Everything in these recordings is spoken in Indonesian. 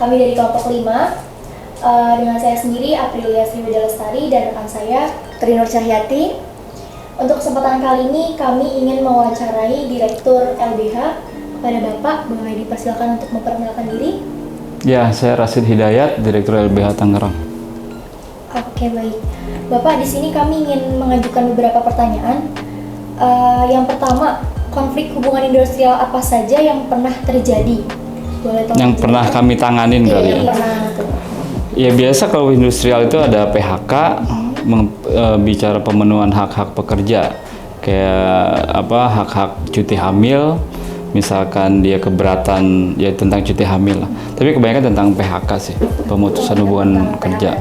Kami dari kelompok 5, dengan saya sendiri Aprilia Sriwijaya Lestari dan rekan saya Trinur Cahyati. Untuk kesempatan kali ini kami ingin mewawancarai Direktur LBH. Kepada Bapak, boleh dipersilakan untuk memperkenalkan diri? Ya, saya Rasid Hidayat, Direktur LBH Tangerang. Oke, baik. Bapak, di sini kami ingin mengajukan beberapa pertanyaan. Yang pertama, konflik hubungan industrial apa saja yang pernah terjadi? Boleh tolong Yang pernah kami tanganin kali ya? Ya biasa kalau industrial itu ada PHK, bicara pemenuhan hak-hak pekerja, kayak hak-hak cuti hamil, misalkan dia keberatan ya tentang cuti hamil lah. Tapi kebanyakan tentang PHK sih, pemutusan hubungan kerja.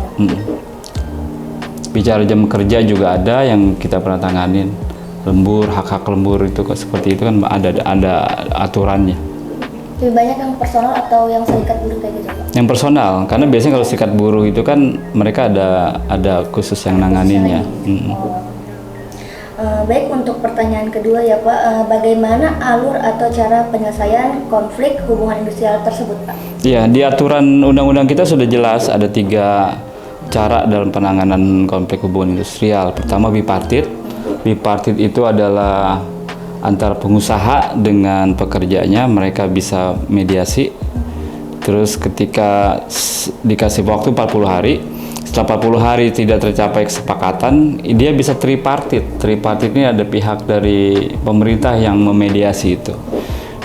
Bicara jam kerja juga ada yang kita pernah tanganin. Lembur, hak-hak lembur itu seperti itu kan ada aturannya. Lebih banyak yang personal atau yang serikat buruh kayak gitu, Pak? Yang personal, karena biasanya kalau serikat buruh itu kan mereka ada khusus yang nanganinnya. Baik, untuk pertanyaan kedua ya Pak, bagaimana alur atau cara penyelesaian konflik hubungan industrial tersebut, Pak? Iya, di aturan undang-undang kita sudah jelas ada 3 cara dalam penanganan konflik hubungan industrial. Pertama, bipartit. Bipartit itu adalah antara pengusaha dengan pekerjanya, mereka bisa mediasi. Terus ketika dikasih waktu 40 hari, setelah 40 hari tidak tercapai kesepakatan, dia bisa tripartit. Tripartit ini ada pihak dari pemerintah yang memediasi itu.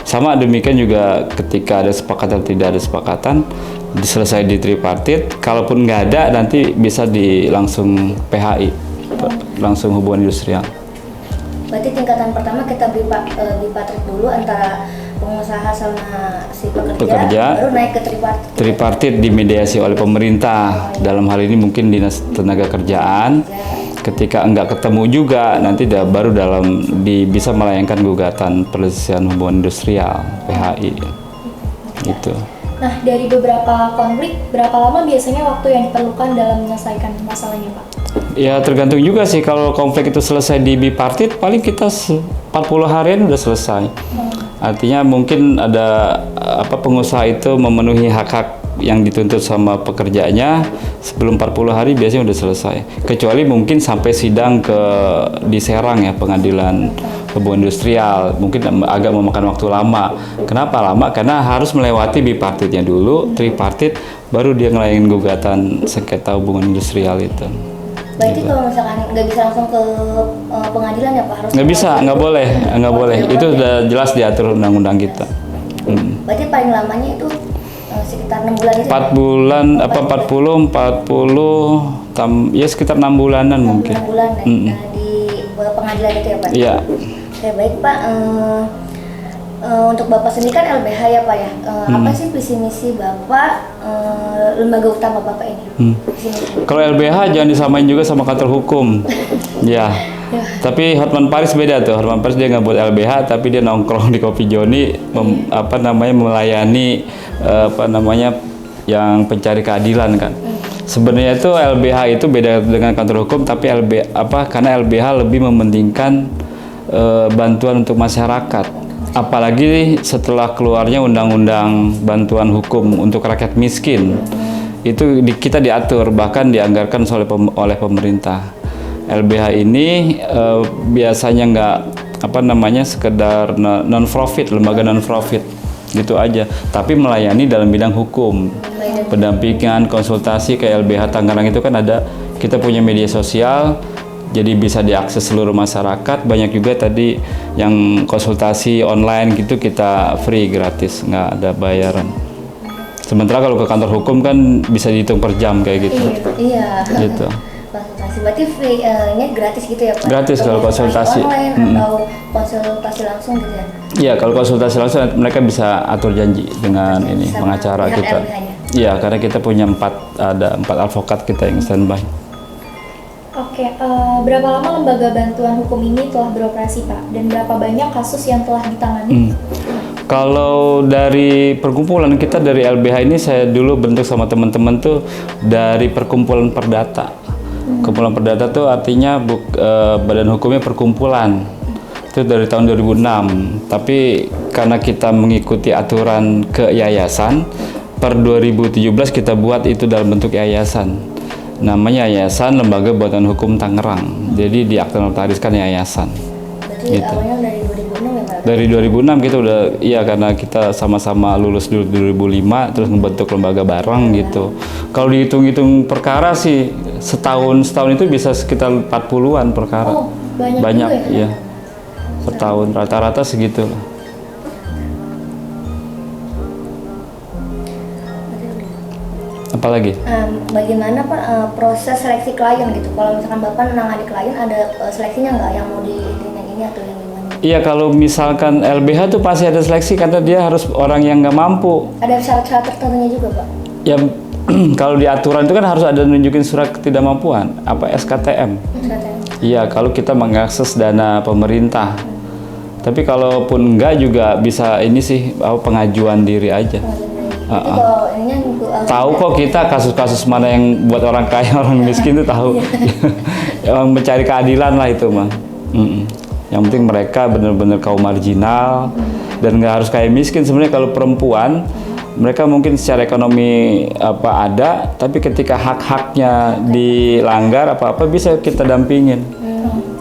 Sama demikian juga ketika ada sepakatan tidak ada sepakatan, selesai di tripartit. Kalaupun nggak ada, nanti bisa langsung PHI, langsung hubungan industrial. Berarti tingkatan pertama kita bipartit dulu antara pengusaha sama si pekerja, baru naik ke tripartit. Tripartit dimediasi oleh pemerintah, dalam hal ini mungkin Dinas Tenaga Kerjaan. Ketika enggak ketemu juga, nanti baru bisa melayangkan gugatan perselisihan hubungan industrial (PHI). Gitu. Nah, dari beberapa konflik, berapa lama biasanya waktu yang diperlukan dalam menyelesaikan masalahnya, Pak? Ya tergantung juga sih, kalau konflik itu selesai di bipartit paling kita 40 harian udah selesai. Artinya mungkin ada pengusaha itu memenuhi hak-hak yang dituntut sama pekerjanya sebelum 40 hari biasanya udah selesai. Kecuali mungkin sampai sidang di Serang ya, pengadilan hubungan industrial, mungkin agak memakan waktu lama. Kenapa lama? Karena harus melewati bipartitnya dulu, tripartit, baru dia ngelayangin gugatan sengketa hubungan industrial itu. Berarti kalau misalkan nggak bisa langsung ke pengadilan ya Pak? Harus nggak bisa, nggak boleh. Itu sudah jelas diatur undang-undang kita. Berarti paling lamanya itu sekitar 6 bulan itu? 4 bulan, 40, ya sekitar 6 bulanan mungkin. 6 bulan di pengadilan itu ya Pak? Iya. Oke, baik Pak. Untuk Bapak sendiri kan LBH ya Pak ya, apa sih visi misi Bapak, lembaga utama Bapak ini? Kalau LBH jangan disamain juga sama kantor hukum. Ya. Tapi Hotman Paris beda tuh. Hotman Paris dia nggak buat LBH, tapi dia nongkrong di Kopi Joni, melayani yang pencari keadilan kan. Sebenarnya itu LBH itu beda dengan kantor hukum, tapi karena LBH lebih mementingkan bantuan untuk masyarakat. Apalagi setelah keluarnya undang-undang bantuan hukum untuk rakyat miskin, itu kita diatur, bahkan dianggarkan oleh pemerintah. LBH ini biasanya nggak sekedar non-profit, lembaga non-profit gitu aja, tapi melayani dalam bidang hukum, pendampingan, konsultasi. Kayak LBH Tangerang itu kan kita punya media sosial, jadi bisa diakses seluruh masyarakat. Banyak juga tadi yang konsultasi online gitu, kita free, gratis, nggak ada bayaran. Sementara kalau ke kantor hukum kan bisa dihitung per jam kayak gitu. Iya. Gitu. Konsultasi berarti free, ini gratis gitu ya Pak? Gratis kalau konsultasi. Online atau konsultasi langsung gitu ya? Iya, kalau konsultasi langsung mereka bisa atur janji dengan pengacara kita. Iya, karena kita punya 4 advokat kita yang standby. Oke, berapa lama lembaga bantuan hukum ini telah beroperasi Pak? Dan berapa banyak kasus yang telah ditangani? Kalau dari perkumpulan kita dari LBH ini, saya dulu bentuk sama teman-teman tuh dari perkumpulan perdata. Kumpulan perdata tuh artinya badan hukumnya perkumpulan. Itu dari tahun 2006. Tapi karena kita mengikuti aturan ke yayasan, per 2017 kita buat itu dalam bentuk yayasan. Namanya Yayasan Lembaga Bantuan Hukum Tangerang. Jadi diakta-notariskan yayasan. Berarti Gitu. awalnya dari 2006 ya Pak? Dari 2006 kita udah, iya karena kita sama-sama lulus dulu 2005 terus ngebentuk lembaga bareng gitu. Kalau dihitung-hitung perkara sih setahun itu bisa sekitar 40-an perkara. Oh, banyak Banyak, juga ya? iya. Setahun rata-rata segitu lah. Apalagi? Bagaimana Pak proses seleksi klien gitu? Kalau misalkan Bapak menangani klien ada seleksinya nggak yang mau ini atau yang gimana? Iya, kalau misalkan LBH tuh pasti ada seleksi karena dia harus orang yang nggak mampu. Ada syarat-syarat tertentunya juga Pak? Ya kalau di aturan itu kan harus ada nunjukin surat ketidakmampuan, apa SKTM. Iya, kalau kita mengakses dana pemerintah. Tapi kalaupun enggak juga bisa ini sih pengajuan diri aja. Jadi kalau ininya Tahu kok kita kasus-kasus mana yang buat orang kaya orang miskin itu tahu. Yang mencari keadilan lah itu mah. Yang penting mereka benar-benar kaum marginal dan nggak harus kayak miskin. Sebenarnya kalau perempuan mereka mungkin secara ekonomi ada, tapi ketika hak-haknya dilanggar apa-apa bisa kita dampingin.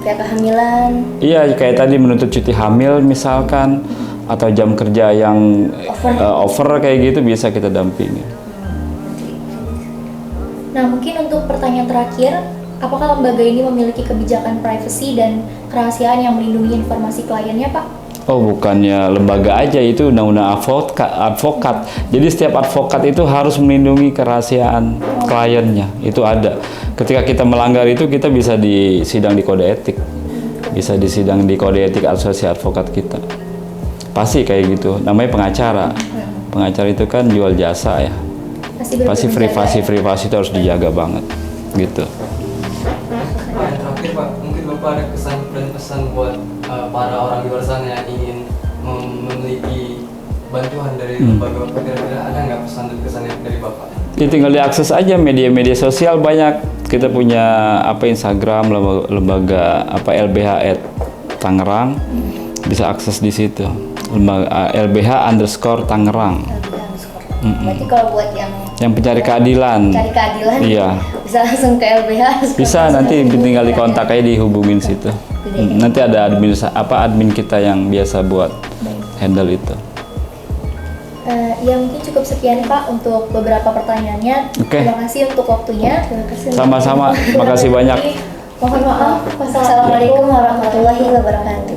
Kayak kehamilan. Iya, kayak tadi menuntut cuti hamil misalkan, atau jam kerja yang over kayak gitu bisa kita dampingin. Nah, mungkin untuk pertanyaan terakhir, apakah lembaga ini memiliki kebijakan privasi dan kerahasiaan yang melindungi informasi kliennya, Pak? Oh, bukannya lembaga aja, itu undang-undang advokat. Jadi setiap advokat itu harus melindungi kerahasiaan kliennya. Itu ada. Ketika kita melanggar itu kita bisa disidang di kode etik. Bisa disidang di kode etik asosiasi advokat kita. Pasti kayak gitu. Namanya pengacara. Pengacara itu kan jual jasa ya. Pasti privasi itu harus dijaga banget. Gitu. Pak, yang terakhir Pak, mungkin Bapak ada kesan dan pesan buat para orang di luar sana yang ingin memiliki bantuan dari lembaga Bapak, kira-kira ada nggak pesan dan kesan dari Bapak? Ya, tinggal diakses aja media-media sosial banyak. Kita punya Instagram lembaga LBH Tangerang, bisa akses di situ. Lembaga LBH_Tangerang. Berarti kalau buat yang pencari keadilan, iya, bisa langsung ke LBH. bisa nanti tinggal dikontak aja, dihubungin situ. Nanti ada admin kita yang biasa buat handle itu. Ya mungkin cukup sekian Pak untuk beberapa pertanyaannya. Oke. Terima kasih untuk waktunya. Sama-sama, makasih banyak. Mohon maaf. Wassalamualaikum warahmatullahi wabarakatuh.